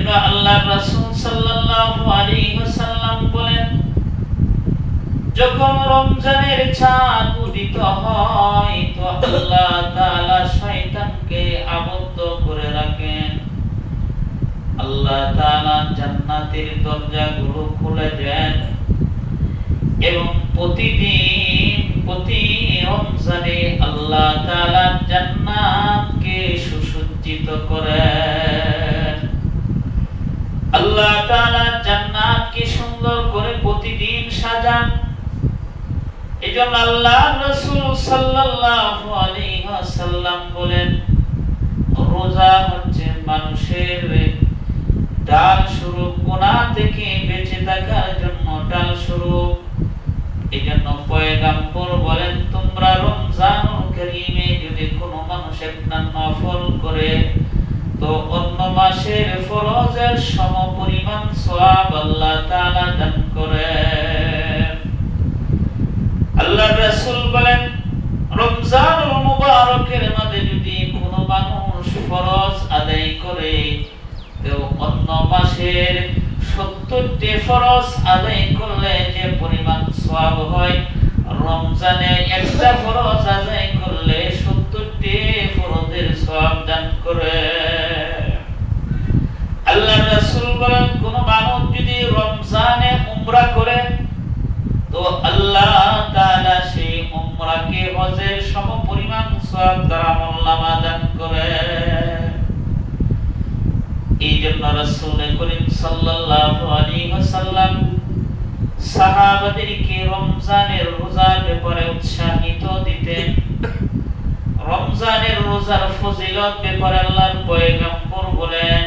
এজন্য আল্লাহর রাসূল সাল্লাল্লাহু আলাইহি ওয়াসাল্লাম বলেন, যখন রমজানের চাঁদ উদিত হয় তো আল্লাহ তাআলা শয়তানকে আবদ্ধ করে রাখেন। আল্লাহ তাআলা জান্নাতের দরজাগুলো খুলে দেন এবং প্রতিদিন প্রতি রমজানে আল্লাহ তাআলা জান্নাতকে সুসজ্জিত করেন। আল্লাহ তাআলা জান্নাতকে সুন্দর করে প্রতিদিন সাজান। এজন্য আল্লাহর রাসূল সাল্লাল্লাহু আলাইহি ওয়াসাল্লাম বলেন, রোজা হচ্ছে মানুষের ঢাল স্বরূপ, গুনাহ থেকে বেঁচে থাকার জন্য ঢাল স্বরূপ। এজন্য পয়গম্বর বলেন, তোমরা রমজানুল কারীমে যদি কোনো মানুষ একটা নফল করে তো অন্য মাসের ফরজের সমপরিমাণ সওয়াব আল্লাহ তাআলা দান করেন। আল্লাহর রাসূল বলেন, রমজানুল মুবারকের মধ্যে যদি কোনো মানুষ ফরজ আদায় করে তো অন্য মাসের 70টি ফরজ আদায় করলে যে পরিমাণ সওয়াব হয়, রমজানে একটা ফরজ আদায় করলে 70টি ফরজের সওয়াব দান করে। আল্লাহর রাসূল বলেন, কোন মানুষ যদি রমজানে উমরা করে তো আল্লাহ তাআলা সেই উমরাকে হজের সমপরিমাণ সওয়াব দ্বারা আমলনামা দান করে। এই জন্য রাসূল করিম সাল্লাল্লাহু আলাইহি ওয়াসাল্লাম সাহাবাদেরকে রমজানের রোজার ব্যাপারে উৎসাহিত দিতেন। রমজানের রোজার ফজিলত ব্যাপারে আল্লাহর পয়গম্বর বলেন,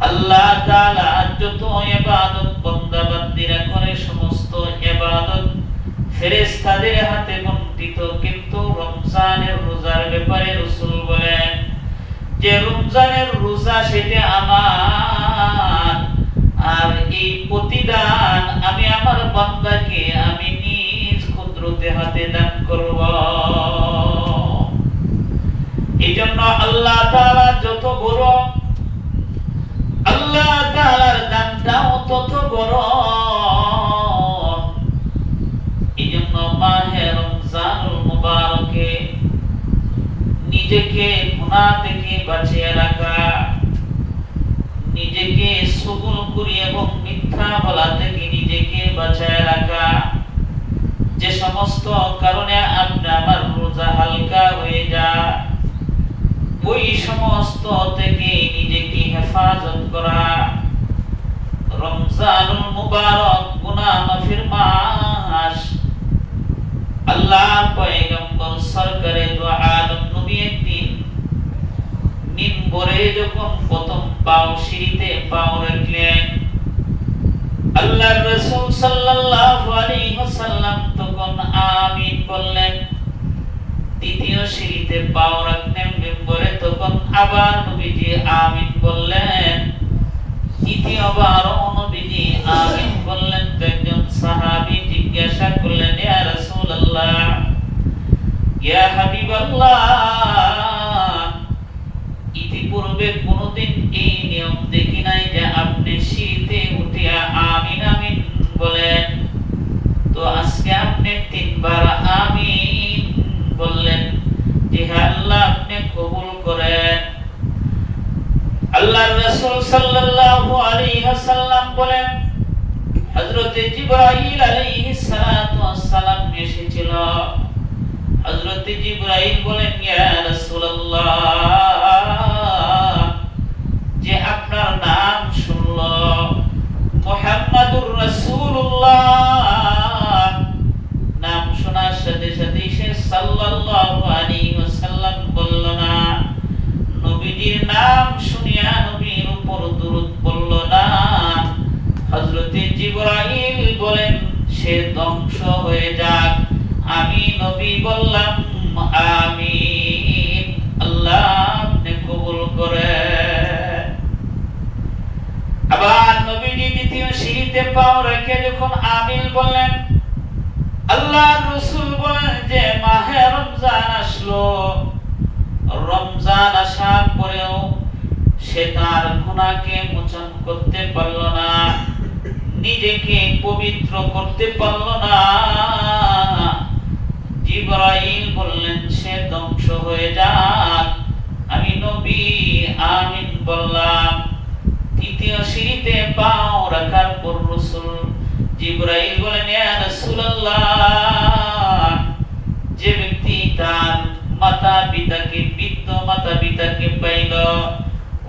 আল্লাহ তাআলা যত ইবাদত বান্দা বান্দীরা করে সমস্ত ইবাদত ফেরেশতাদের হাতে বন্টিত, কিন্তু রমজানের রোজার ব্যাপারে রাসূল বলেন যে রমজানের রোজা সেটা আমার, আর এই প্রতিদান আমি আমার বান্দাকে আমি নিজ কুদরতে হাতে দান করব। এইজন্য আল্লাহ তাআলা যত বড়, আল্লাহ তাআলার দানটাও তত বড়। এইজন্য মাহে রমজানুল মুবারকে নিজেকে গুনাহ থেকে বাঁচিয়ে রাখা, নিজেকে সুগুলখুরি এবং মিথ্যা বলা থেকে নিজেকে বাঁচিয়ে রাখা, যে সমস্ত কারণে আপনি আমার রোজা হালকা হয়ে যায় ওই সমস্ত থেকে নিজেকে হেফাজত করা। রমজানুল মুবারক গুনাহ মাফির মাস। আল্লাহ পয়গম্বর সরকারে দু আলম নবী একদিন মিম্বরে যখন প্রথম পাও সিঁড়িতে পাও রাখলেন, আল্লাহর রাসূল সাল্লাল্লাহু আলাইহি ওয়াসাল্লাম তখন আমিন বললেন। দ্বিতীয় সিঁড়িতে পাও রাখলেন মিম্বরে, তখন আবার নবীজি আমিন বললেন। তৃতীয়বারও নবীজি আমিন বললেন। তো একজন সাহাবী জিজ্ঞাসা করলেন, ইয়া রাসূলুল্লাহ, ইয়া হাবিবাল্লাহ, ইতিপূর্বে কোনদিন এই নিয়ম দেখি নাই যে আপনি সিঁড়িতে উঠিয়া আমিন আমিন বলেন, তো আজকে আপনি 3 বার আমিন বললেন। যে হে আল্লাহ, আপনি কবুল করেন। আল্লাহর রাসূল সাল্লাল্লাহু আলাইহি ওয়াসাল্লাম বলেন, হযরত জিবরাইল আলাইহিস সালাতু ওয়াস সালাম এসেছিল। হযরত জিবরাইল বলেন, ইয়া রাসূলুল্লাহ, যে আপনার নাম শুনলো মুহাম্মাদুর রাসূলুল্লাহ, নাম শোনার সাথে সাথে সে সাল্লাল্লাহু আলাইহি ওয়াসাল্লাম বলল না, নবীজির নাম শুনিয়া নবীর উপর দুরূদ পড়ল না। হযরত জিবরাইল বলেন, সে ধ্বংস হয়ে যাক। আমি নবী বললাম আমিন, আল্লাহ আপনি কবুল করেন। আবার নবীজি দ্বিতীয় সিঁড়িতে পাও রেখে যখন আমিন বললেন, আল্লাহর রাসূল বলেন যে মাহে রমজান আসলো, রমজান আসার পরেও সে তার গুনাহকে মোচন করতে পারল না, নিজেকে পবিত্র করতে পারল না। জিবরাইল বললেন সে ধ্বংস হয়ে যাক। আমি নবী আমিন বললাম। তৃতীয় সিঁড়িতে পাও রাখার পর রাসূল জিবরাইল বলেন, ইয়া রাসূলুল্লাহ, যে ব্যক্তি তার মাতা পিতাকে, বৃদ্ধ মাতা পিতাকে পাইল,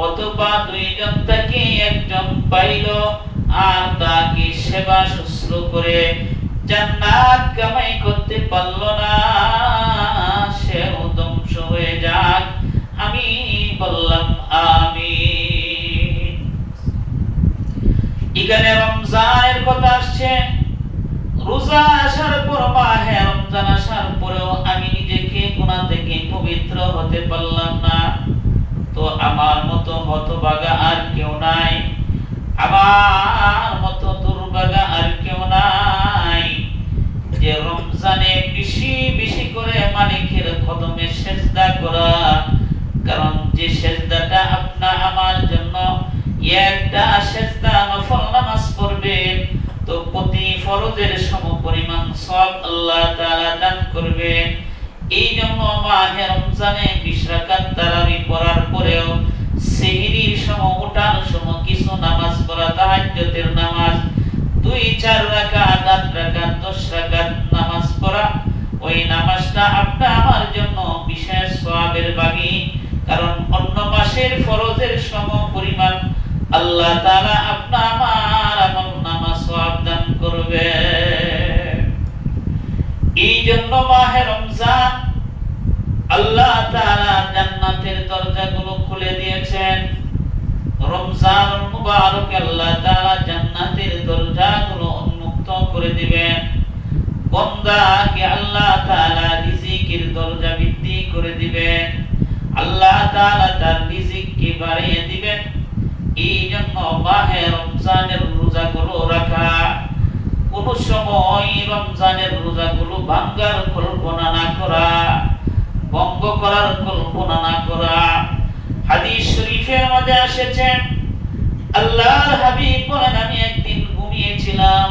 অথবা দুইজন থেকে একজন পাইল, আর তাকে সেবা শুশ্রূষা করে জান্নাত কামাই করতে পারল না, সেও ধ্বংস হয়ে যাক। আমি বললাম আমিন। এখানে রমজানের কথা আসছে। রোজা আসার পর, মাহে রমজান আসার পরেও আমি নিজেকে গুনাহ থেকে পবিত্র হতে পারলাম না। তো আমার মতো হতভাগা আর কেউ নাই, আমার মতো দুর্ভাগা আর কেউ নাই, যে রমজানে বেশি বেশি করে মালিকের কদমে সেজদা করা। কারণ যে সেজদাটা আপনা আমার জন্য একটা সেজদা, নফল নামাজ পড়বেন, তো প্রতি ফরজের সমপরিমাণ সওয়াব আল্লাহ তাআলা দান করবেন। এই জন্য মাহে রমজানে 20 রাকাত তারাবি পড়ার পরেও সেহরির সময়, ওঠার সময় কিছু নামাজ পড়া, তাহাজ্জুদের নামাজ 2-4 রাকাত, 8 রাকাত, 10 রাকাত নামাজ পড়া, ওই নামাজটা আপনা আমার জন্য বিশেষ সওয়াবের বাগী। কারণ অন্য মাসের ফরজের সমপরিমাণ আল্লাহ তাআলা আপনা আমার আমল নামা সওয়াব দান করবে। এই জন্য মাহে রমজান আল্লাহ তাআলা জান্নাতের দরজাগুলো খুলে দিয়েছেন। রমজানুল মুবারক আল্লাহ তাআলা জান্নাতের দরজাগুলো উন্মুক্ত করে দিবেন। বান্দাকে আল্লাহ তাআলা রিজিকের দরজা বৃদ্ধি করে দিবেন। আল্লাহ তাআলা তার রিজিককে বাড়িয়ে দিবেন। এই জন্য মাহে রমজানের রোজাগুলো রাখা, কোন সময় রমজানের রোজাগুলো ভাঙ্গার কল্পনা না করা, ভঙ্গ করার কল্পনা না করা। হাদিস শরীফের মধ্যে এসেছে, আল্লাহর হাবিব বলেন, আমি একদিন ঘুমিয়েছিলাম,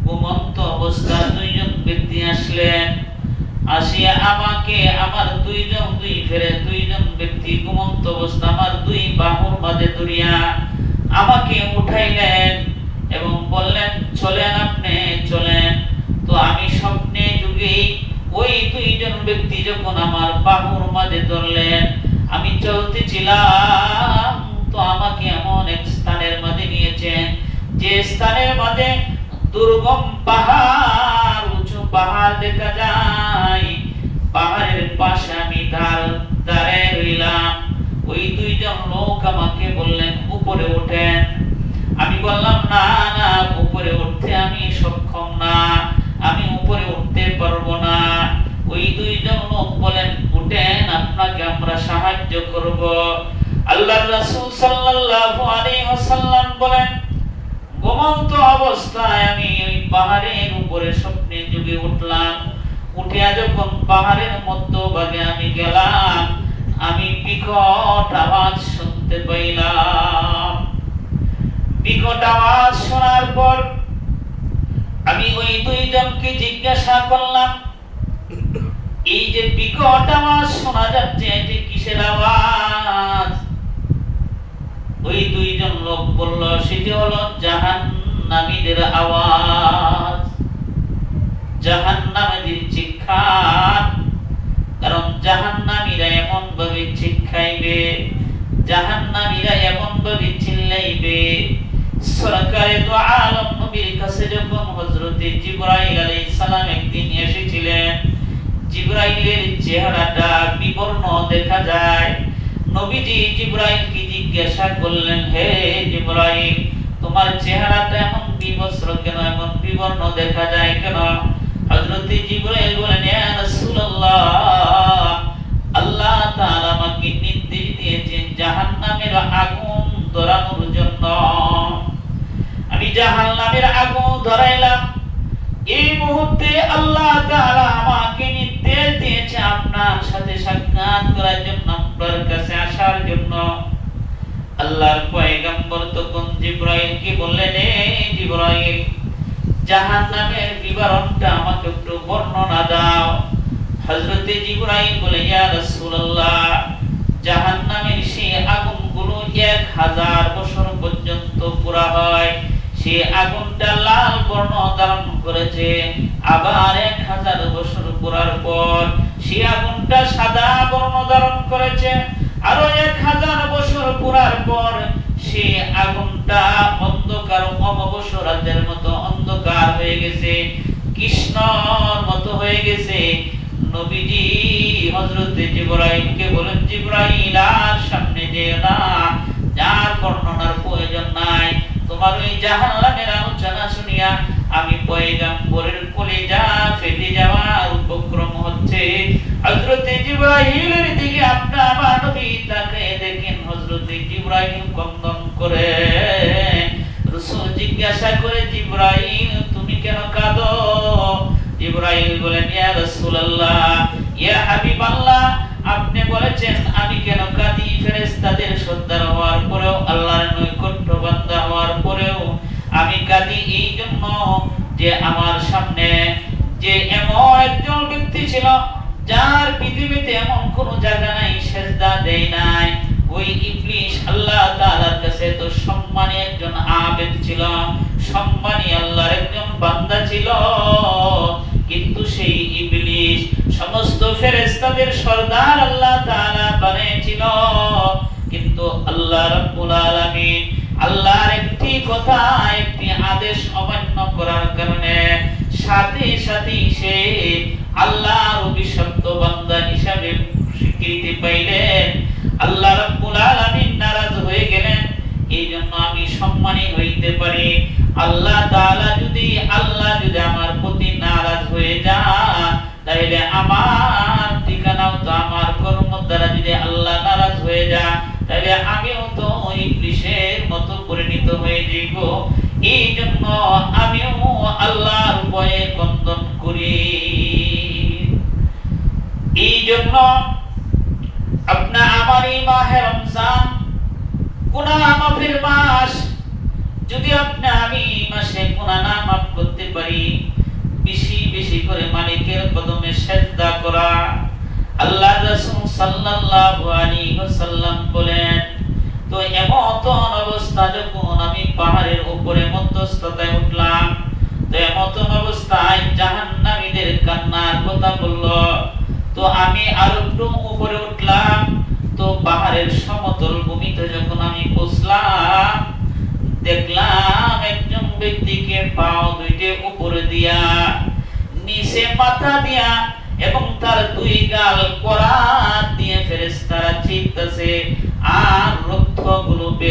ঘুমন্ত অবস্থায় দুইজন ব্যক্তি আসলেন। আসিয়া আমাকে আমার দুই দুইজন ব্যক্তি ঘুমন্ত অবস্থা আমার 2 বাহুর মাঝে ধরিয়া আমাকে উঠাইলেন এবং বললেন, চলেন, আপনি চলেন। তো আমি স্বপ্নে যুগে ওই 2জন ব্যক্তি যখন আমার বাহুর মাঝে ধরলেন, আমি চলতেছিলাম, তো আমাকে এমন এক স্থানের মাঝে নিয়েছেন, যে স্থানের মাঝে দুর্গম পাহাড়, উঁচু পাহাড় দেখা যায়। পাহাড়ের পাশে আমি দাঁড়ায় রইলাম। ওই 2জন লোক আমাকে বললেন, উপরে ওঠেন। আমি বললাম, না না, উপরে উঠতে আমি সক্ষম না, আমি উপরে উঠতে পারবো না। ওই 2জন লোক বলেন, উঠেন, আপনাকে আমরা সাহায্য করব। আল্লাহর রাসূল সাল্লাল্লাহু আলাইহি ওয়াসাল্লাম বলেন, ঘুমন্ত অবস্থায় আমি ওই পাহাড়ের উপরে স্বপ্নে যুগে উঠলাম। উঠিয়া যখন পাহাড়ের মধ্যভাগে আমি গেলাম, আমি বিকট আওয়াজ শুনতে পাইলাম। বিকট আওয়াজ শোনার পর আমি ওই 2জনকে জিজ্ঞাসা করলাম, এই যে বিকট আওয়াজ শোনা যাচ্ছে, এটি কিসের আওয়াজ? ওই 2জন লোক বলল, সেটি হলো জাহান্নামীদের আওয়াজ, জাহান্নামীদের চিৎকার। কারণ জাহান্নামীরা এমন ভাবে চিৎকাইবে, জাহান্নামীরা এমন ভাবে চিল্লাইবে। সরকারে তো আলম নবীর কাছে যখন হযরতে জিবরাইল আলাইহিস সালাম একদিন এসেছিলেন, জিবরাইলের চেহারাটা বিবর্ণ দেখা যায়। নবীজি জিবরাইলকে জিজ্ঞাসা করলেন, হে জিবরাইল, তোমার চেহারাটা এমন বিবস্ত্র কেন, এমন বিবর্ণ দেখা যায় কেন? হযরতে জিবরাইল বলেন, ইয়া রাসূলুল্লাহ, আল্লাহ তাআলা আমাকে নির্দেশ দিয়েছেন জাহান্নামের আগুন ধরানোর জন্য। আমি জাহান্নামের আগুন ধরাইলাম। এই মুহূর্তে আল্লাহ তাআলা আমাকে নির্দেশ দিয়েছে আপনার সাথে সাক্ষাৎ করার জন্য, আপনার কাছে আসার জন্য। আল্লাহর পয়গম্বর তখন জিবরাইলকে বললেন, এ জিবরাইল, জাহান্নামের বিবরণটা আমাকে একটু বর্ণনা দাও। হযরতে জিবরাইল বলে, ইয়া রাসূলুল্লাহ, জাহান্নামের সেই আগুনগুলো 1000 বছর পর্যন্ত পুরা হয়। সেই আগুনটা লাল বর্ণ ধারণ করেছে, আবার 1000 বছর পুরার পর সেই আগুনটা সাদা বর্ণ ধারণ করেছে, আরো 1000 বছর পুরার পর সেই আগুনটা অন্ধকার অমাবস্য রাতের মতো অন্ধকার হয়ে গেছে, কৃষ্ণর মতো হয়ে গেছে। নবীজি হযরতে জিবরাইলকে বলেন, জিবরাইল, আর সামনে যেও না, যার বর্ণনার প্রয়োজন নাই। তোমার ওই জাহান্নামের আলোচনা শুনিয়া আমি পয়গম্বরের কলিজা ফেটে যাওয়ার উপক্রম হচ্ছে। হযরতে জিবরাইলের দিকে আপনার আমার নবী তাকিয়ে দেখেন, হযরতে জিবরাইল কন্দন করে। রাসূল জিজ্ঞাসা করে, জিবরাইল, তুমি কেন কাঁদো? জিবরাইল বলেন, ইয়া রাসূলুল্লাহ, ইয়া হাবিবাল্লাহ, আপনি বলেছেন আমি কেন কাঁদি? ফেরেশতাদের সর্দার হওয়ার পরেও, আল্লাহর নৈকট্য বান্দা হওয়ার পরেও আমি কাঁদি এই জন্য যে আমার সামনে যে এমন একজন ব্যক্তি ছিল যার পৃথিবীতে এমন কোন জায়গা নাই সেজদা দেয় নাই। ওই ইবলিস আল্লাহ তাআলার কাছে তো সম্মানী একজন আবেদ ছিল, সম্মানী আল্লাহর একজন বান্দা ছিল, কিন্তু সেই ইবলিস সমস্ত ফেরেশতাদের সর্দার আল্লাহ তাআলা বানিয়েছিল, কিন্তু আল্লাহ রাব্বুল আলামিন আল্লাহর একটি কথা, একটি আদেশ অমান্য করার কারণে সাথে সাথে সে আল্লাহর অভিশপ্ত বান্দা হিসাবে স্বীকৃতি পাইলেন। আল্লাহ রাব্বুল আলামিন নারাজ হয়ে গেলেন। এই জন্য আমি সম্মানী হইতে পারি। আল্লাহ যদি আমার প্রতি নারাজ হয়ে যায়, তাহলে আমার ঠিকানাও তো, আমার কর্ম দ্বারা যদি আল্লাহ নারাজ হয়ে যায়, তাহলে আমিও তো ইবলিসের মতো পরিণত হয়ে যাব। এই জন্য আমিও আল্লাহর ভয়ে কন্দন করি। এই জন্য আপনার আমার এই মাহে রমজান গুনাহ মাফের মাস, যদি আপনি আমি মাসে গুনাহ না মাফ করতে পারি, বেশি বেশি করে মালিকের কদমে সিজদা করা। আল্লাহর রাসূল সাল্লাল্লাহু আলাইহি ওয়াসাল্লাম বলেন, তো এমত অবস্থা যখন আমি পাহাড়ের উপরে মধ্যস্থতায় উঠলাম, তো এমত অবস্থায় জাহান্নামীদের কান্নার কথা বলল, তো আমি আরো একটু উপরে উঠলাম, তো পাহাড়ের সমতল ভূমিতে যখন আমি পৌঁছলাম, দেখলাম একজন ব্যক্তিকে পাও দুইটা উপরে দিয়া, নিচে মাথা দিয়া এবং তার দুই গাল কড়া